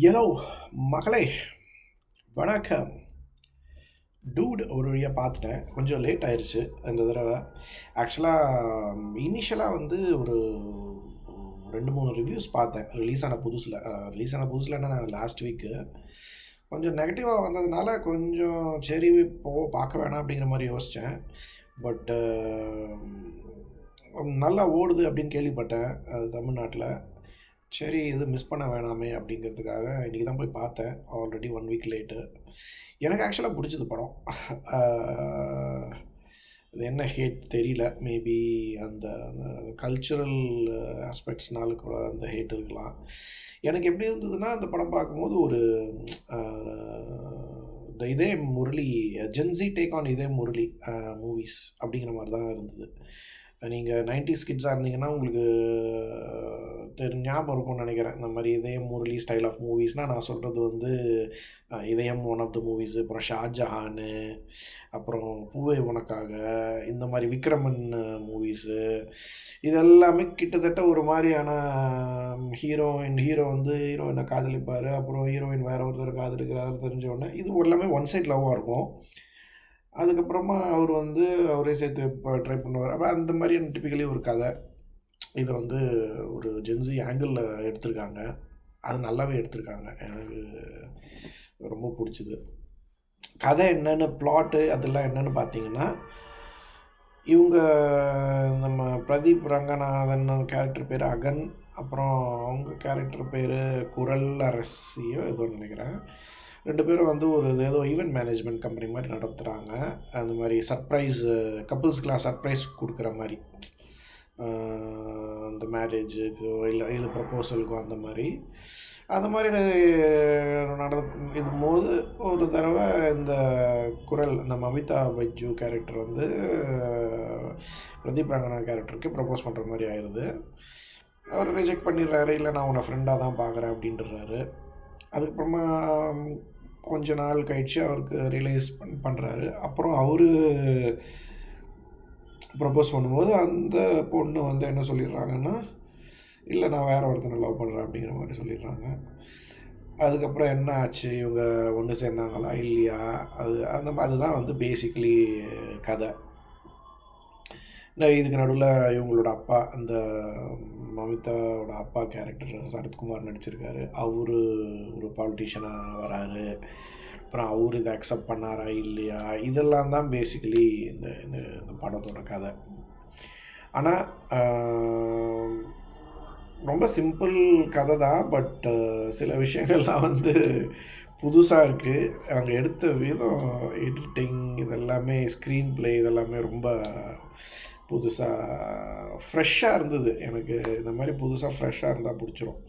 Hello மகளே, வணக்கம். Dude ஒரு வழியாக பார்த்துட்டேன். கொஞ்சம் லேட் ஆயிடுச்சு இந்த தடவை. ஆக்சுவலாக இனிஷியலாக வந்து ஒரு 2-3 ரிவ்யூஸ் பார்த்தேன் ரிலீஸ் ஆன புதுசில் என்ன லாஸ்ட் வீக்கு கொஞ்சம் நெகட்டிவாக வந்ததுனால கொஞ்சம் சரி பார்க்க வேணாம் அப்படிங்கிற மாதிரி யோசித்தேன். பட் நல்லா ஓடுது அப்படின்னு கேள்விப்பட்டேன் அது தமிழ்நாட்டில். சரி இது மிஸ் பண்ண வேணாமே அப்படிங்கிறதுக்காக இன்றைக்கி தான் போய் பார்த்தேன். Already 1 week late. எனக்கு ஆக்சுவலாக பிடிச்சது படம். அது என்ன ஹேட் தெரியல. மேபி அந்த கல்ச்சுரல் ஆஸ்பெக்ட்ஸ்னால கூட அந்த ஹேட் இருக்கலாம். எனக்கு எப்படி இருந்ததுன்னா அந்த படம் பார்க்கும்போது ஒரு இந்த இதே முரளி ஜென்சி டேக் ஆன் இதே முரளி மூவிஸ் அப்படிங்கிற மாதிரி தான் இருந்தது. நீங்கள் 90s கிட்ஸாக இருந்தீங்கன்னா உங்களுக்கு ஞாபகம் இருக்கும்னு நினைக்கிறேன். இந்த மாதிரி இதயம் முரளி ஸ்டைல் ஆஃப் மூவிஸ்னால் நான் சொல்கிறது வந்து இதயம் ஒன் ஆஃப் த மூவிஸு, அப்புறம் ஷாஜஹானு, அப்புறம் பூவே உனக்காக, இந்த மாதிரி விக்ரமன் மூவிஸு, இதெல்லாமே கிட்டத்தட்ட ஒரு மாதிரியான ஹீரோ வந்து ஹீரோயினை காதலிப்பார், அப்புறம் ஹீரோயின் வேறு ஒருத்தர் காதலிக்கிறாரு தெரிஞ்ச உடனே இது எல்லாமே ஒன் சைட் லவ்வாக இருக்கும். அதுக்கப்புறமா அவர் வந்து அவரே சேர்த்து ட்ரை பண்ணுவார். அப்போ அந்த மாதிரியான டிப்பிக்கலி ஒரு கதை. இதை வந்து ஒரு ஜென்சி ஆங்கிளில் எடுத்திருக்காங்க. அது நல்லாவே எடுத்திருக்காங்க. எனக்கு ரொம்ப பிடிச்சிது. கதை என்னென்னு, பிளாட்டு அதெல்லாம் என்னென்னு பார்த்தீங்கன்னா, இவங்க நம்ம பிரதீப் ரங்கநாதன் கேரக்டர் பேர் அகன், அப்புறம் அவங்க கேரக்டர் பேர் குரல் அரசியோ ஏதோ நினைக்கிறேன். 2 பேரும் வந்து ஒரு ஏதோ ஈவெண்ட் மேனேஜ்மெண்ட் கம்பெனி மாதிரி நடத்துகிறாங்க. அந்த மாதிரி சர்ப்ரைஸ் கப்புள்ஸ்க்கெலாம் சர்ப்ரைஸ் கொடுக்குற மாதிரி, அந்த மேரேஜுக்கோ இல்லை இது ப்ரப்போசலுக்கோ அந்த மாதிரி இதுபோது ஒரு தடவை இந்த குரல் இந்த மமிதா பைஜு கேரக்டர் வந்து பிரதீப் ரங்கநாத் கேரக்டருக்கு ப்ரப்போஸ் பண்ணுற மாதிரி ஆயிடுது. அவர் ரிஜெக்ட் பண்ணிடுறாரு. இல்லை நான் உன்னை ஃப்ரெண்டாக தான் பார்க்குறேன் அப்படின்றாரு. அதுக்கப்புறமா கொஞ்ச நாள் கழித்து அவருக்கு ரியலைஸ் பண்ணுறாரு. அப்புறம் அவர் ப்ரப்போஸ் பண்ணும்போது அந்த பொண்ணு வந்து என்ன சொல்லிடுறாங்கன்னா, இல்லை நான் வேறு ஒருத்தனை லவ் பண்ணுறேன் அப்படிங்கிற மாதிரி சொல்லிடுறாங்க. அதுக்கப்புறம் என்ன ஆச்சு, இவங்க ஒன்று சேர்ந்தாங்களா இல்லையா, அதுதான் வந்து பேசிக்கலி கதை. இதுக்கு நடுவில் இவங்களோட அப்பா, அந்த மமிதாவோட அப்பா கேரக்டர் சரத்குமார் நடிச்சிருக்காரு. அவர் ஒரு பாலிட்டிஷியனாக வராரு. அப்புறம் அவர் இதை அக்செப்ட் பண்ணாரா இல்லையா, இதெல்லாம் தான் பேசிக்கலி இந்த இந்த படத்தோட கதை. ஆனால் ரொம்ப சிம்பிள் கதை தான். பட் சில விஷயங்கள்லாம் வந்து புதுசாக இருக்குது. அவங்க எடுத்த விதம், எடிட்டிங், இதெல்லாமே ஸ்க்ரீன் ப்ளே, இதெல்லாமே ரொம்ப புதுசாக ஃப்ரெஷ்ஷாக இருந்தது. எனக்கு இந்த மாதிரி புதுசாக ஃப்ரெஷ்ஷாக இருந்தால் பிடிச்சிரும்.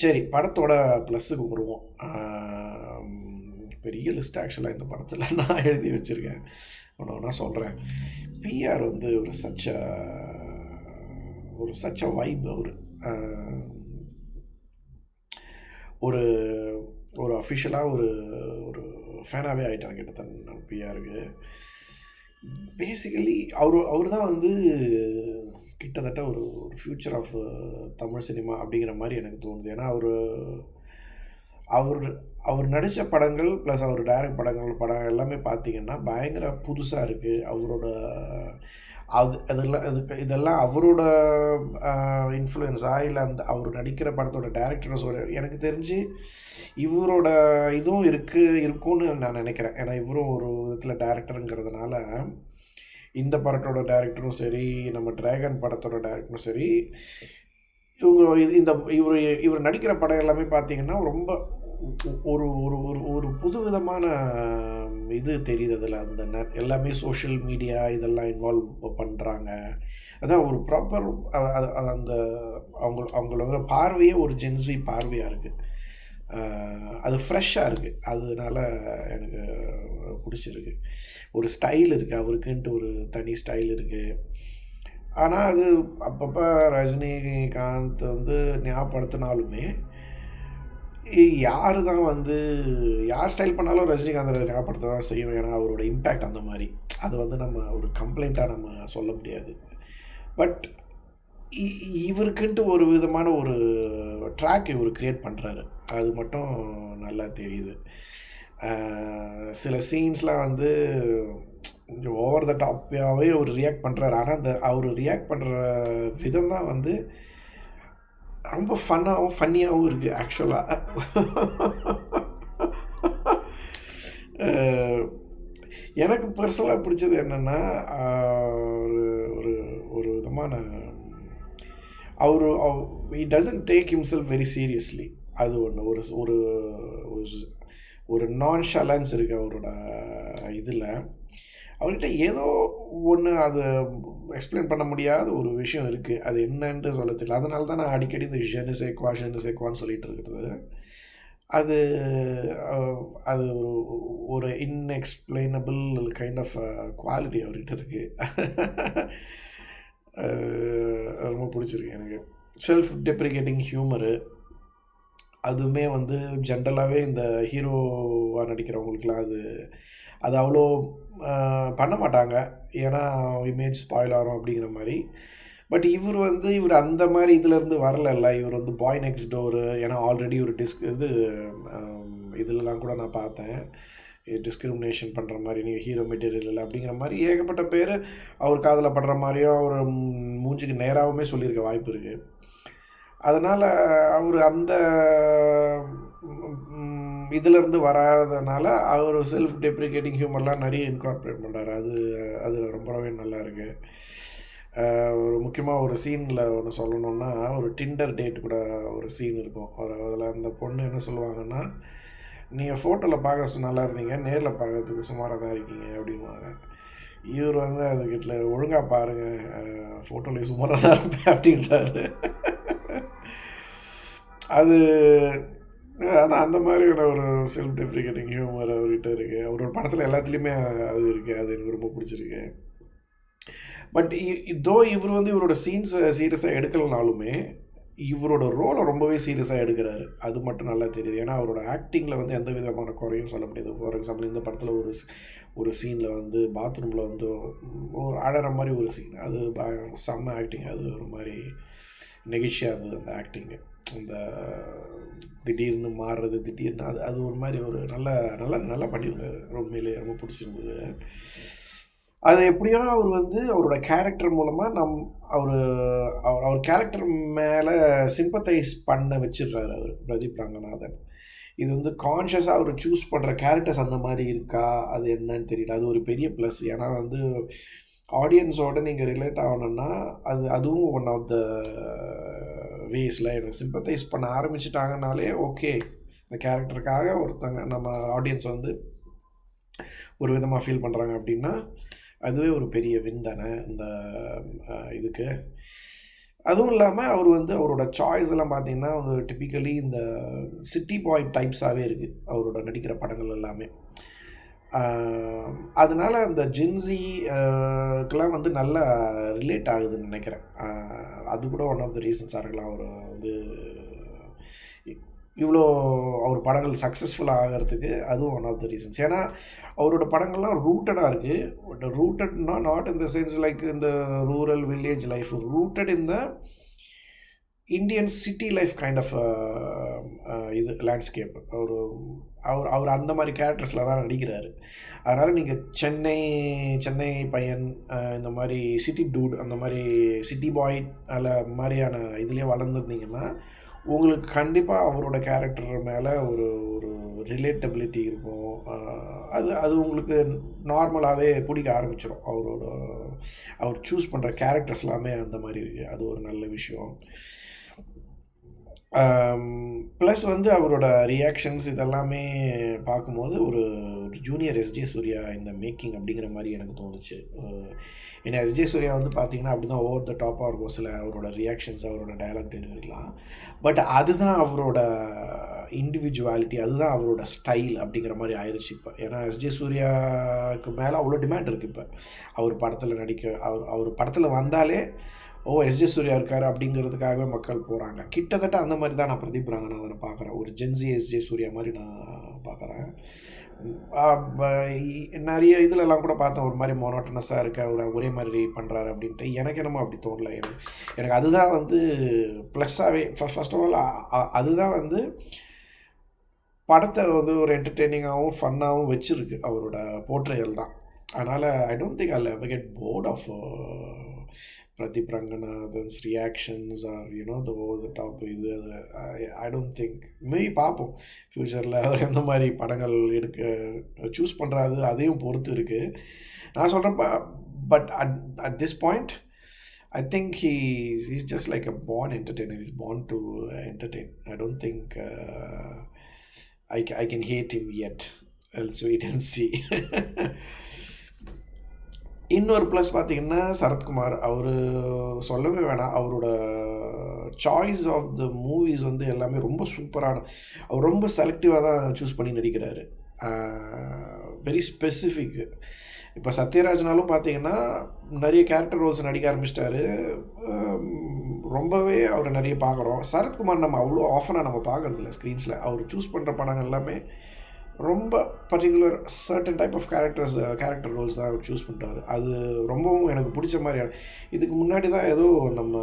சரி, படத்தோட ப்ளஸ்ஸுக்கு வருவோம். பெரிய லிஸ்ட் ஆக்சுவலாக இந்த படத்தில் நான் எழுதி வச்சுருக்கேன். ஒன்று சொல்கிறேன். பிஆர் வந்து ஒரு சச்ச வைப். ஒரு ஒரு அஃபிஷியலாக ஒரு ஃபேனாகவே ஆகிட்டாங்க கிட்டத்தட்ட நான் பிஆருக்கு. பேசிக்கலி அவர் தான் வந்து கிட்டத்தட்ட ஒரு ஃப்யூச்சர் ஆஃப் தமிழ் சினிமா அப்படிங்கிற மாதிரி எனக்கு தோணுது. ஏன்னா அவர் நடித்த படங்கள் ப்ளஸ் அவர் டைரக்ட் படம் எல்லாமே பார்த்திங்கன்னா பயங்கர புதுசாக இருக்குது. அவரோட இதெல்லாம் அவரோட இன்ஃப்ளூயன்ஸாக இல்லை அவர் நடிக்கிற படத்தோட டைரக்டர்ஸோட எனக்கு தெரிஞ்சு இவரோட இதுவும் இருக்கும்னு நான் நினைக்கிறேன். ஏன்னா இவரும் ஒரு விதத்தில் டைரக்டருங்கிறதுனால இந்த படத்தோட டைரக்டரும் சரி, நம்ம டிராகன் படத்தோட டைரக்டரும் சரி, இவர் நடிக்கிற படம் எல்லாமே பார்த்திங்கன்னா ரொம்ப ஒரு ஒரு ஒரு புது விதமான இது தெரியுது அதில். அந்த எல்லாமே சோஷியல் மீடியா இதெல்லாம் இன்வால்வ் பண்ணுறாங்க. அதான் ஒரு ப்ராப்பர் அந்த அவங்களோட பார்வையே ஒரு ஜென்ஸ்வி பார்வையாக இருக்குது. அது ஃப்ரெஷ்ஷாக இருக்குது. அதனால எனக்கு பிடிச்சிருக்கு. ஒரு ஸ்டைல் இருக்குது, அவருக்குன்ட்டு ஒரு தனி ஸ்டைல் இருக்குது. ஆனால் அது அப்பப்போ ரஜினிகாந்த் வந்து ஞாபகப்படுத்தினாலுமே யார் ஸ்டைல் பண்ணாலும் ரஜினிகாந்த் ஞாபகப்படுத்த தான் செய்யும். ஏன்னா அவரோட இம்பேக்ட் அந்த மாதிரி. அது வந்து நம்ம ஒரு கம்ப்ளைண்ட்டாக நம்ம சொல்ல முடியாது. பட் இவருக்குன்ட்டு ஒரு விதமான ஒரு ட்ராக் இவர் க்ரியேட் பண்ணுறாரு, அது மட்டும் நல்லா தெரியுது. சில சீன்ஸ்லாம் வந்து கொஞ்சம் ஓவர் த டாப்பாகவே அவர் ரியாக்ட் பண்ணுறாரு. ஆனால் அந்த அவர் ரியாக்ட் பண்ணுற விதம் தான் வந்து ரொம்ப ஃபன்னியாகவும் இருக்குது ஆக்சுவலாக. எனக்கு பர்சனலாக பிடிச்சது என்னென்னா, ஒரு ஒரு ஒரு விதமான அவர் he doesn't take himself very seriously. அது ஒன்று. ஒரு ஒரு ஒரு நான்ஷாலன்ஸ் இருக்குது அவரோட இதில். அவர்கிட்ட ஏதோ ஒன்று அது எக்ஸ்பிளைன் பண்ண முடியாத ஒரு விஷயம் இருக்குது, அது என்னன்ட்டு சொல்ல தெரியல. அதனால தான் நான் அடிக்கடி இந்த ஷெனு சேக்வான்னு சொல்லிட்டு இருக்கிறது. அது அது ஒரு இன்எக்ஸ்பிளைனபிள் கைண்ட் ஆஃப் குவாலிட்டி அவர்கிட்ட இருக்குது. ரொம்ப பிடிச்சிருக்கு எனக்கு. செல்ஃப் டெப்ரிகேட்டிங் ஹியூமரு, அதுவுமே வந்து ஜென்ரலாகவே இந்த ஹீரோவாக நடிக்கிறவங்களுக்குலாம் அது அவ்வளோ பண்ண மாட்டாங்க, ஏன்னா இமேஜ் ஸ்பாயில் ஆகும் அப்படிங்கிற மாதிரி. பட் இவர் அந்த மாதிரி இதிலேருந்து வரல. இவர் வந்து பாய் நெக்ஸ்ட் டோரு, ஏன்னா ஆல்ரெடி ஒரு இதிலலாம் கூட நான் பார்த்தேன், டிஸ்கிரிமினேஷன் பண்ணுற மாதிரி, நீங்கள் ஹீரோ மெட்டீரியல் இல்லை அப்படிங்கிற மாதிரி ஏகப்பட்ட பேர் அவர் காதில் படுற மாதிரியும் அவர் மூஞ்சிக்கு நேராகவுமே சொல்லியிருக்க வாய்ப்பு இருக்குது. அதனால் அவர் அந்த இதிலேருந்து வராதனால அவர் செல்ஃப் டெப்ரிகேட்டிங் ஹியூமர்லாம் நிறைய இன்கார்பரேட் பண்ணுறாரு. அது ரொம்பவே நல்லா இருக்குது. ஒரு முக்கியமாக ஒரு சீனில் ஒன்று சொல்லணுன்னா, ஒரு டிண்டர் டேட் கூட ஒரு சீன் இருக்கும். அதில் அந்த பொண்ணு என்ன சொல்லுவாங்கன்னா, நீங்கள் ஃபோட்டோவில் பார்க்க நல்லா இருந்தீங்க, நேரில் பார்க்கறதுக்கு சுமாராக தான் இருக்கீங்க அப்படின்வாங்க. இவர் வந்து அதுக்கிட்ட ஒழுங்காக பாருங்கள், ஃபோட்டோலேயே சுமாராக தான் இருப்பேன் அப்படின்றாரு. அதான் அந்த மாதிரியான ஒரு செல்ஃப் டெப்ரிகேட்டிங் ஹியூமர் அவர்கிட்ட இருக்குது. அவரோட படத்தில் எல்லாத்துலேயுமே அது இருக்குது. அது எனக்கு ரொம்ப பிடிச்சிருக்கு. பட் இவர் வந்து இவரோட சீன்ஸை சீரியஸாக எடுக்கலனாலுமே இவரோட ரோலை ரொம்பவே சீரியஸாக எடுக்கிறாரு, அது மட்டும் நல்லா தெரியுது. ஏன்னா அவரோட ஆக்டிங்கில் வந்து எந்த விதமான குறையும் சொல்ல முடியாது. ஃபார் எக்ஸாம்பிள் இந்த படத்தில் ஒரு சீனில் வந்து பாத்ரூமில் வந்து ஒரு அழகிற மாதிரி ஒரு சீன், அது செம்ம ஆக்டிங். அது ஒரு மாதிரி நெகிழ்ச்சியாக இருந்தது அந்த ஆக்டிங்கு. அந்த திடீர்னு மாறுறது, திடீர்னு அது ஒரு மாதிரி ஒரு நல்லா பண்ணியிருந்தாரு. உண்மையிலேயே ரொம்ப பிடிச்சிருந்தது. அது எப்படியோ அவர் வந்து அவரோட கேரக்டர் மூலமாக அவர் கேரக்டர் மேலே சிம்பத்தைஸ் பண்ண வச்சிடுறாரு அவர் பிரதீப் ரங்கநாதன். இது வந்து கான்ஷியஸாக அவர் சூஸ் பண்ணுற கேரக்டர்ஸ் அந்த மாதிரி இருக்கா, அது என்னன்னு தெரியல. அது ஒரு பெரிய ப்ளஸ். ஏன்னா வந்து ஆடியன்ஸோட நீங்கள் ரிலேட் ஆகணுன்னா அதுவும் ஒன் ஆஃப் த வேஸில் எனக்கு சிம்பத்தைஸ் பண்ண ஆரம்பிச்சிட்டாங்கனாலே ஓகே, இந்த கேரக்டருக்காக ஒருத்தங்க நம்ம ஆடியன்ஸ் வந்து ஒரு விதமாக ஃபீல் பண்ணுறாங்க அப்படின்னா அதுவே ஒரு பெரிய வின் தானே இந்த இதுக்கு. அதுவும் இல்லாமல் அவர் வந்து அவரோட சாய்ஸ் எல்லாம் பார்த்தீங்கன்னா ஒரு டிப்பிக்கலி இந்த சிட்டி பாய் டைப்ஸாகவே இருக்குது அவரோட நடிக்கிற படங்கள் எல்லாமே. அதனால அந்த ஜென்ஸிக்கெலாம் வந்து நல்லா ரிலேட் ஆகுதுன்னு நினைக்கிறேன். அது கூட ஒன் ஆஃப் த ரீசன்ஸாக இருக்கலாம் அவர் வந்து இவ்வளோ அவர் படங்கள் சக்ஸஸ்ஃபுல்லாக ஆகிறதுக்கு. அதுவும் ஒன் ஆஃப் த ரீசன்ஸ். ஏன்னா அவரோட படங்கள்லாம் ரூட்டடாக இருக்குது. பட் ரூட்டட்னா not in the sense like இந்த rural village life, rooted in the Indian city life kind of இது லேண்ட்ஸ்கேப். அவர் அந்த மாதிரி கேரக்டர்ஸில் தான் நடிக்கிறாரு. அதனால் நீங்கள் சென்னை பையன், இந்த மாதிரி சிட்டி டூட், அந்த மாதிரி சிட்டி பாய் மாதிரியான இதுலேயே வளர்ந்துருந்தீங்கன்னா உங்களுக்கு கண்டிப்பாக அவரோட கேரக்டர் மேலே ஒரு ரிலேட்டபிலிட்டி இருக்கும். அது உங்களுக்கு நார்மலாகவே பிடிக்க ஆரம்பிச்சிடும். அவர் சூஸ் பண்ணுற கேரக்டர்ஸ் எல்லாமே அந்த மாதிரி இருக்குது. அது ஒரு நல்ல விஷயம். ப்ளஸ் வந்து அவரோட ரியாக்ஷன்ஸ் இதெல்லாமே பார்க்கும்போது ஒரு ஜூனியர் எஸ்ஜே சூர்யா இந்த மேக்கிங் அப்படிங்கிற மாதிரி எனக்கு தோணுச்சு. ஏன்னா எஸ்ஜே சூர்யா வந்து பார்த்திங்கன்னா அப்படி தான் ஓவர் த டாப்பாக இருக்கும் சில அவரோட ரியாக்ஷன்ஸ், அவரோட டயலாக் டெலிவரிலாம். பட் அதுதான் அவரோட இண்டிவிஜுவாலிட்டி, அதுதான் அவரோட ஸ்டைல் அப்படிங்கிற மாதிரி ஆயிடுச்சு இப்போ. ஏன்னா எஸ்ஜே சூர்யாவுக்கு மேலே அவ்வளோ டிமாண்ட் இருக்குது இப்போ. அவர் படத்தில் நடிக்க அவர் படத்தில் வந்தாலே எஸ்ஜே சூர்யா இருக்கார் அப்படிங்கிறதுக்காகவே மக்கள் போகிறாங்க. கிட்டத்தட்ட அந்த மாதிரி தான் நான் பிரதீப் ரங்கநாதனை பார்க்குறேன். ஒரு ஜென்சி எஸ்ஜே சூர்யா மாதிரி நான் பார்க்குறேன். நிறைய இதிலெல்லாம் கூட பார்த்தேன், ஒரு மாதிரி மோனோட்டனஸாக இருக்க, ஒரே மாதிரி பண்ணுறாரு அப்படின்ட்டு. எனக்கு என்னமோ அப்படி தோணல. எனக்கு அதுதான் வந்து ப்ளஸ்ஸாகவே ஃபர்ஸ்ட் ஆஃப் ஆல் அதுதான் வந்து படத்தை வந்து ஒரு என்டர்டெய்னிங்காகவும் ஃபன்னாகவும் வச்சுருக்கு அவரோட போர்ட்ரேயல் தான். அதனால் I don't think I'll ever get bored of Pradeep Ranganathan's reactions are the over the top இது அது. ஐ டோன்ட் திங்க், மேபி பார்ப்போம் ஃப்யூச்சரில் அவர் எந்த மாதிரி படங்கள் எடுக்க சூஸ் பண்ணுறாரு, அதையும் பொறுத்து இருக்குது. நான் சொல்கிறேன், but at this point I think he's just like a born entertainer. He's born to entertain. I don't think I can hate him yet. Let's wait and see. இன்னொரு ப்ளஸ் பார்த்தீங்கன்னா சரத்குமார், அவர் சொல்லவே வேணாம். அவரோட சாய்ஸ் ஆஃப் த மூவிஸ் வந்து எல்லாமே ரொம்ப சூப்பரான, அவர் ரொம்ப செலக்டிவாக தான் சூஸ் பண்ணி நடிக்கிறாரு. Very specific. இப்போ சத்யராஜ்னாலும் பார்த்தீங்கன்னா நிறைய கேரக்டர் ரோல்ஸ் நடிக்க ஆரம்பிச்சிட்டாரு. ரொம்பவே அவரை நிறைய பார்க்குறோம். சரத்குமார் நம்ம அவ்வளோ ஆஃபனாக நம்ம பார்க்குறதில்ல ஸ்க்ரீன்ஸில். அவர் சூஸ் பண்ணுற படங்கள் எல்லாமே ரொம்ப particular certain type of character roles தான் அவர் சூஸ் பண்ணிட்டார். அது ரொம்பவும் எனக்கு பிடிச்ச மாதிரியான. இதுக்கு முன்னாடி தான் ஏதோ நம்ம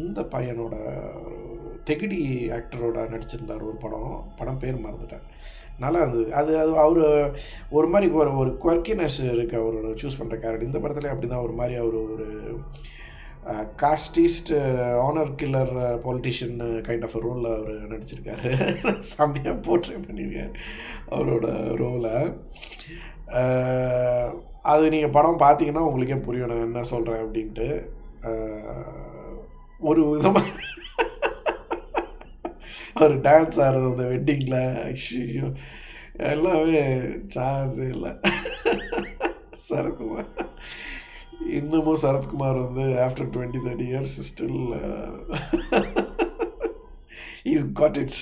இந்த பையனோட தெகிடி ஆக்டரோட நடிச்சிருந்தார் ஒரு படம் பேர் மறந்துட்டேன். நல்லா இருந்தது அது. அவர் ஒரு மாதிரி ஒரு குவர்க்கினஸ் இருக்குது அவரோட சூஸ் பண்ணுற கேரக்டர். இந்த படத்துலேயே அப்படி தான் ஒரு மாதிரி அவர் ஒரு casteist honour killer politician kind of ரோலில் அவர் நடிச்சிருக்காரு. செம்மையாக போர்ட்ரே பண்ணியிருக்காரு அவரோட ரோலை. அது நீங்கள் படம் பார்த்தீங்கன்னா உங்களுக்கே புரியும் நான் என்ன சொல்கிறேன் அப்படின்ட்டு. ஒரு விதமாக அவர் டான்ஸ் ஆடுறது அந்த வெட்டிங்கில் ஐயோ எல்லாமே சான்ஸே இல்லை. சரத்குமார் இன்னமும் சரத்குமார் வந்து after 20-30 years still is got it.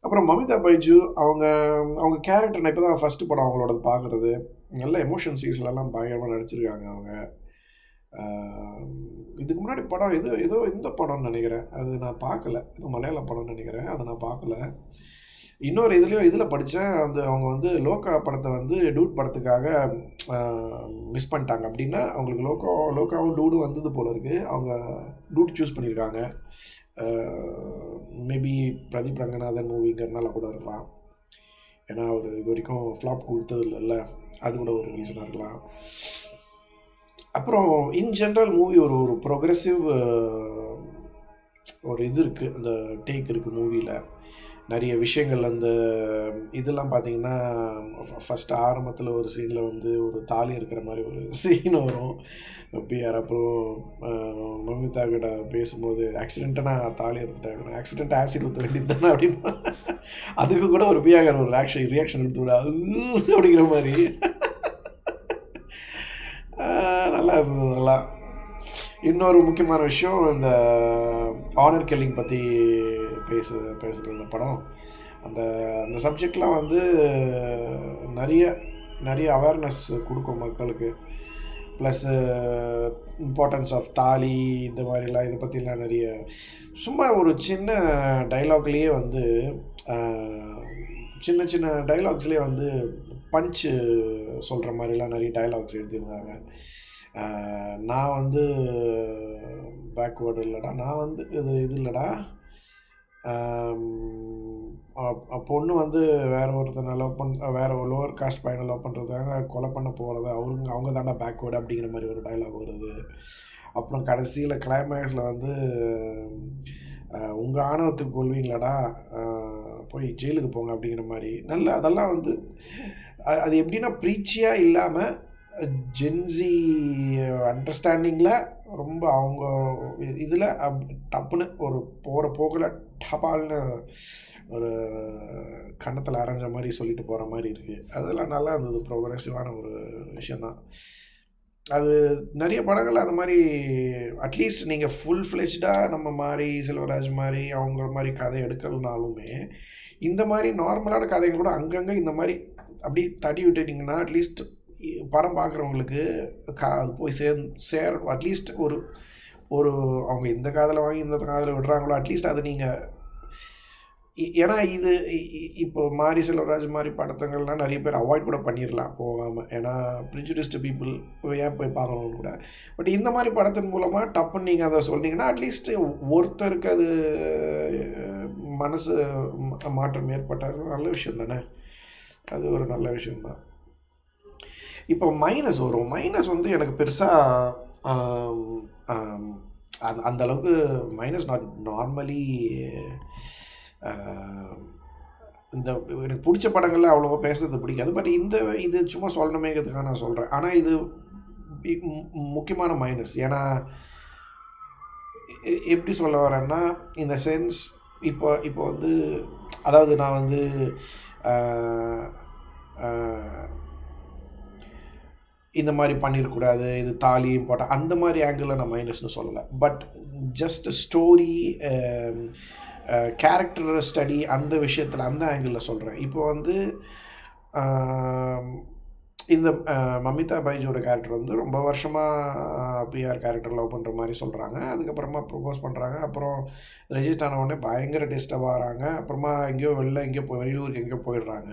அப்புறம் மமிதா பைஜு அவங்க கேரக்டர் நான் இப்போ தான் ஃபஸ்ட்டு படம் அவங்களோட பார்க்குறது. நல்ல எமோஷன் சீன்ஸ்லாம் பயங்கரமாக நடிச்சிருக்காங்க அவங்க. இதுக்கு முன்னாடி படம் ஏதோ இந்த படம்னு நினைக்கிறேன், அது நான் பார்க்கல. ஏதோ மலையாள படம்னு நினைக்கிறேன், அதை நான் பார்க்கல. இன்னொரு இதில் படித்தேன், அவங்க வந்து லோகா படத்தை வந்து டூட் படத்துக்காக மிஸ் பண்ணிட்டாங்க. அப்படின்னா அவங்களுக்கு லோகாவும் டூடும் வந்தது போல இருக்குது. அவங்க டூட் சூஸ் பண்ணியிருக்காங்க. மேபி பிரதீப் ரங்கநாதன் மூவிங்கிறதுனால கூட இருக்கலாம். ஏன்னா அவர் இது வரைக்கும் ஃப்ளாப் கொடுத்தது இல்லைல்ல, அது கூட ஒரு ரீசனாக இருக்கலாம். அப்புறம் இன் ஜென்ரல் மூவி ஒரு ப்ரோக்ரெசிவ் ஒரு இது இருக்குது, அந்த டேக் இருக்குது மூவியில். நிறைய விஷயங்கள் அந்த இதெல்லாம் பார்த்தீங்கன்னா ஃபஸ்ட்டு ஆரம்பத்தில் ஒரு சீனில் வந்து ஒரு தாலி இருக்கிற மாதிரி ஒரு சீன் வரும். பிஆர் அப்புறம் மமிதா கிட்ட பேசும்போது ஆக்சிடென்ட்டாக தாலி எடுத்துட்டாங்க, ஆக்சிடென்ட் ஆசிட் ஊற்ற வேண்டியது தானே அப்படின்னா அதுக்கு கூட ஒரு பிஆர் ஒரு ரியாக்ஷன் எடுத்து விட அது அப்படிங்கிற மாதிரி நல்லா இருந்தது. நல்லா இன்னொரு முக்கியமான விஷயம், இந்த ஆனர் கில்லிங் பற்றி பேசுகிற இந்த படம், அந்த சப்ஜெக்ட்லாம் வந்து நிறைய அவேர்னஸ் கொடுக்கும் மக்களுக்கு. ப்ளஸ்ஸு இம்பார்ட்டன்ஸ் ஆஃப் தாலி இந்த மாதிரிலாம் இதை பற்றிலாம் நிறைய சும்மா ஒரு சின்ன டைலாக்லேயே வந்து சின்ன டைலாக்ஸ்லேயே வந்து பஞ்சு சொல்கிற மாதிரிலாம் நிறைய டைலாக்ஸ் எழுதியிருந்தாங்க. நான் வந்து பேக்வேர்டு இல்லைடா, நான் வந்து இது இல்லைடா, பொண்ணு வந்து ஒருத்தனை வேறு ஒரு லோவர் காஸ்ட் பையனை லவ் பண்ணுறதுக்காக கொலை பண்ண போகிறது அவங்க தாண்டா பேக்வேர்டு அப்படிங்கிற மாதிரி ஒரு டைலாக் வருது. அப்புறம் கடைசியில் கிளைமேக்ஸில் வந்து உங்கள் ஆணவத்துக்கு கொள்வீங்களாடா, போய் ஜெயிலுக்கு போங்க அப்படிங்கிற மாதிரி நல்ல அதெல்லாம் வந்து அது எப்படின்னா ப்ரீச்சியாக இல்லாமல் ஜென்சி அண்டர்ஸ்டாண்டிங்கில் ரொம்ப அவங்க இதில் டப்புன்னு ஒரு போகிற போக்கில் டபால்னு ஒரு கன்னத்தில் அரைஞ்ச மாதிரி சொல்லிட்டு போகிற மாதிரி இருக்குது. அதெல்லாம் நல்லா இருந்தது, ப்ரோக்ரெசிவான ஒரு விஷயந்தான் அது. நிறைய படங்கள் அந்த மாதிரி அட்லீஸ்ட் நீங்கள் ஃபுல் ஃப்ளெஜ்டாக நம்ம மாதிரி செல்வராஜ் மாதிரி அவங்க மாதிரி கதை எடுக்கலனாலுமே இந்த மாதிரி நார்மலான கதைகள் கூட அங்கங்கே இந்த மாதிரி அப்படி தடி விட்டுட்டிங்கன்னா அட்லீஸ்ட் படம் பார்க்குறவங்களுக்கு அது போய் சேரணும். அட்லீஸ்ட் ஒரு ஒரு அவங்க இந்த காதில் வாங்கி இந்த காதில் விடுறாங்களோ அட்லீஸ்ட் அது நீங்கள் ஏன்னா இது இப்போ மாரி செல்வராஜ் மாதிரி படத்தங்கள்லாம் நிறைய பேர் அவாய்ட் கூட பண்ணிடலாம் போகாமல். ஏன்னா ப்ரிஜுடிஸ்டு பீப்புள் ஏன் போய் பார்க்கணும்னு கூட. பட் இந்த மாதிரி படத்தின் மூலமாக டப்புன்னு நீங்கள் அதை சொன்னீங்கன்னா அட்லீஸ்ட்டு ஒருத்தருக்கு அது மனசு மாற்றம் ஏற்பட்டால் நல்ல விஷயம் தானே. அது ஒரு நல்ல விஷயந்தான். இப்போ மைனஸ் வரும். மைனஸ் வந்து எனக்கு பெருசாக அந்த அளவுக்கு மைனஸ் நார்மலி இந்த எனக்கு பிடிச்ச படங்களில் அவ்வளோவா பேசுறது பிடிக்காது. பட் இது சும்மா சொல்லணுமேங்கிறதுக்காக நான் சொல்கிறேன். ஆனால் இது முக்கியமான மைனஸ். ஏன்னா எப்படி சொல்ல வரேன்னா இந்த சென்ஸ் இப்போ வந்து அதாவது நான் வந்து இந்த மாதிரி பண்ணிடக்கூடாது, இது தாலி இம்பார்ட்டன் அந்த மாதிரி ஆங்கிளில் நான் மைனஸ்னு சொல்லலை. But just story character study அந்த விஷயத்தில் அந்த ஆங்கிளில் சொல்கிறேன். இப்போ வந்து இந்த மமிதா பைஜோட கேரக்டர் வந்து ரொம்ப வருஷமாக பிஆர் கேரக்டர் லவ் பண்ணுற மாதிரி சொல்கிறாங்க. அதுக்கப்புறமா ப்ரொபோஸ் பண்ணுறாங்க. அப்புறம் ரெஜிஸ்ட் ஆன உடனே பயங்கர டிஸ்டர்ப் ஆகிறாங்க. அப்புறமா எங்கேயோ வெளியூருக்கு எங்கேயோ போயிடுறாங்க.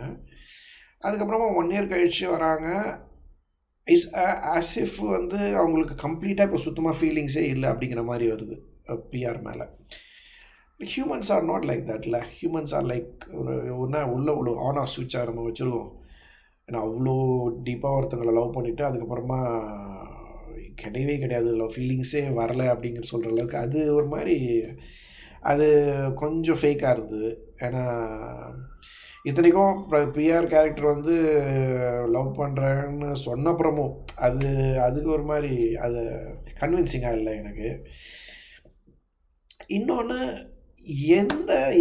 அதுக்கப்புறமா 1 இயர் கழிச்சு வராங்க. இஸ் ஆஸ் இஃப் வந்து அவங்களுக்கு கம்ப்ளீட்டாக இப்போ சுத்தமாக ஃபீலிங்ஸே இல்லை அப்படிங்கிற மாதிரி வருது பிஆர் மேலே. ஹியூமன்ஸ் ஆர் நாட் லைக் தட்ல. ஹியூமன்ஸ் ஆர் லைக் ஒன்றா உள்ள ஆன் ஆஃப் ஸ்விட்சாக நம்ம வச்சுருக்கோம். ஏன்னா அவ்வளோ டீப்பாக ஒருத்தங்களை லவ் பண்ணிவிட்டு அதுக்கப்புறமா கிடையாது லவ் ஃபீலிங்ஸே வரலை அப்படிங்கிற சொல்கிற அளவுக்கு அது ஒரு மாதிரி அது கொஞ்சம் ஃபேக்காக இருந்தது. ஏன்னா இத்தனைக்கும் பிஆர் கேரக்டர் வந்து லவ் பண்ணுறேன்னு சொன்னப்புறமும் அதுக்கு ஒரு மாதிரி அது கன்வின்சிங்காக இல்லை எனக்கு. இன்னொன்று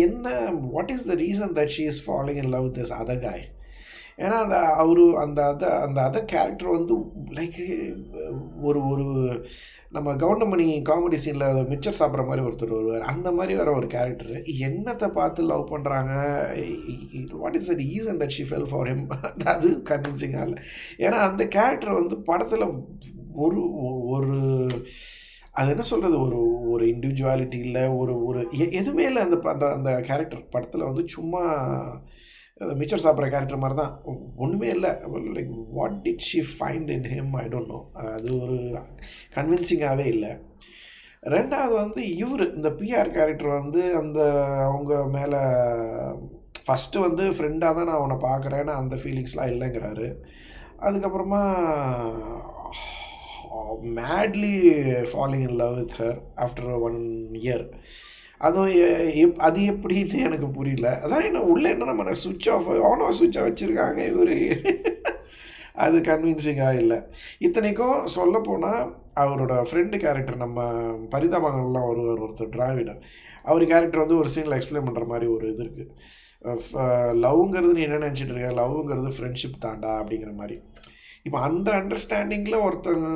என்ன what is the reason that she is following in love this other காய்? ஏன்னா அந்த அதர் கேரக்டர் வந்து லைக் ஒரு நம்ம கவுண்டமணி காமெடி சீனில் மிச்சர் சாப்பிட்ற மாதிரி ஒருத்தர் வருவார். அந்த மாதிரி வர ஒரு கேரக்டர் என்னத்தை பார்த்து லவ் பண்ணுறாங்க? What is the reason that she fell for him? அது கன்வின்சிங்காக இல்லை. ஏன்னா அந்த கேரக்டர் வந்து படத்தில் ஒரு அது என்ன சொல்கிறது ஒரு இண்டிவிஜுவாலிட்டி இல்லை, ஒரு எதுவுமே இல்லை. அந்த கேரக்டர் படத்தில் வந்து சும்மா மிச்சர் சாப்பிட்ற கேரக்டர் மாதிரி தான், ஒன்றுமே இல்லை. Like what did she find in him? I don't know. அது ஒரு கன்வின்சிங்காகவே இல்லை. ரெண்டாவது வந்து இந்த பிஆர் கேரக்டர் வந்து அவங்க மேலே ஃபஸ்ட்டு வந்து ஃப்ரெண்டாக தான் நான் அவனை பார்க்குறேன்னு அந்த ஃபீலிங்ஸ்லாம் இல்லைங்கிறாரு. அதுக்கப்புறமா madly falling in love with her after 1 year. அதுவும் அது எப்படின்னு எனக்கு புரியல. அதான் என்ன உள்ளே என்ன நம்ம சுவிட்ச் ஆஃப் சுவிட்சாக வச்சுருக்காங்க இவர். அது கன்வின்சிங்காக இல்லை. இத்தனைக்கும் சொல்லப்போனால் அவரோட ஃப்ரெண்டு கேரக்டர் நம்ம பரிதாபங்கள்லாம் ஒருத்தர் டிராவிடன், அவர் கேரக்டர் வந்து ஒரு சீனில் எக்ஸ்பிளைன் பண்ணுற மாதிரி ஒரு இது இருக்குது. லவ்ங்கிறது நீ என்ன நினச்சிட்டு இருக்க, லவ்ங்கிறது ஃப்ரெண்ட்ஷிப் தாண்டா அப்படிங்கிற மாதிரி. இப்போ அந்த அண்டர்ஸ்டாண்டிங்கில் ஒருத்தங்க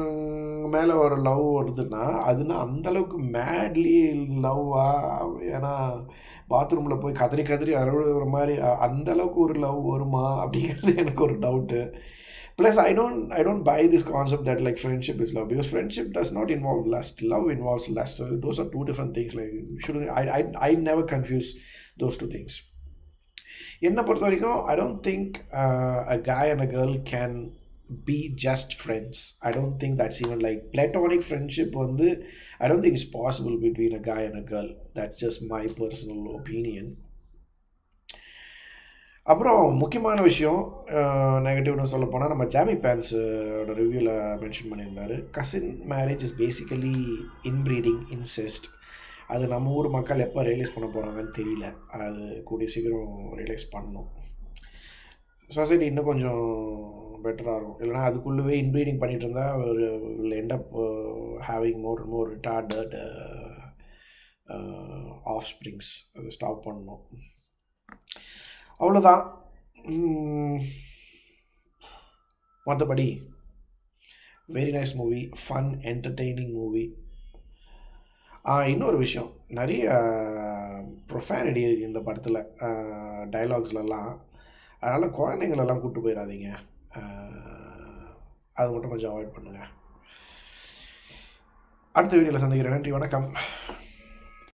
மேலே ஒரு லவ் வருதுன்னா அதுனா அந்தளவுக்கு மேட்லி லவ்வா? ஏன்னா பாத்ரூமில் போய் கதறி அழுகிற மாதிரி அந்தளவுக்கு ஒரு லவ் வருமா அப்படிங்கிறது எனக்கு ஒரு doubt. Plus, I don't buy this concept that like friendship is love, because friendship does not involve lust. Love involves lust. So those are two different things. Like I never confuse those two things. என்னை பொறுத்த வரைக்கும் I don't think a guy and a girl can be just friends. I don't think that's even like platonic friendship வந்து I don't think it's possible between a guy and a girl. That's just my personal opinion. அப்புறம் முக்கியமான விஷயம் நெகட்டிவ்னு சொல்ல போனால் நம்ம ஜாமி பேன்ஸோட ரிவ்யூவில் mention பண்ணியிருந்தார். Cousin marriage is basically inbreeding, incest. அது நம்ம ஊர் மக்கள் எப்போ ரியலைஸ் பண்ண போகிறாங்கன்னு தெரியல. அது கூடிய சீக்கிரம் ரியலைஸ் பண்ணணும். சொசைட்டி இன்னும் கொஞ்சம் பெட்டராக இருக்கும். இல்லைனா அதுக்குள்ளவே இன்ப்ரீடிங் பண்ணிகிட்டு இருந்தால் ஒரு will end up having more retarded offsprings. அது ஸ்டாப் பண்ணணும். அவ்வளோதான். மற்றபடி very nice movie, fun entertaining movie. இன்னொரு விஷயம், நிறைய ப்ரொஃபானிட்டி இருக்குது இந்த படத்தில் டைலாக்ஸ்லலாம். அதனால் குழந்தைங்களெல்லாம் கூப்பிட்டு போயிடாதீங்க. அது மட்டும் கொஞ்சம் அவாய்ட் பண்ணுங்கள். அடுத்த வீடியோவில் சந்திக்கிறேன். நன்றி, வணக்கம்.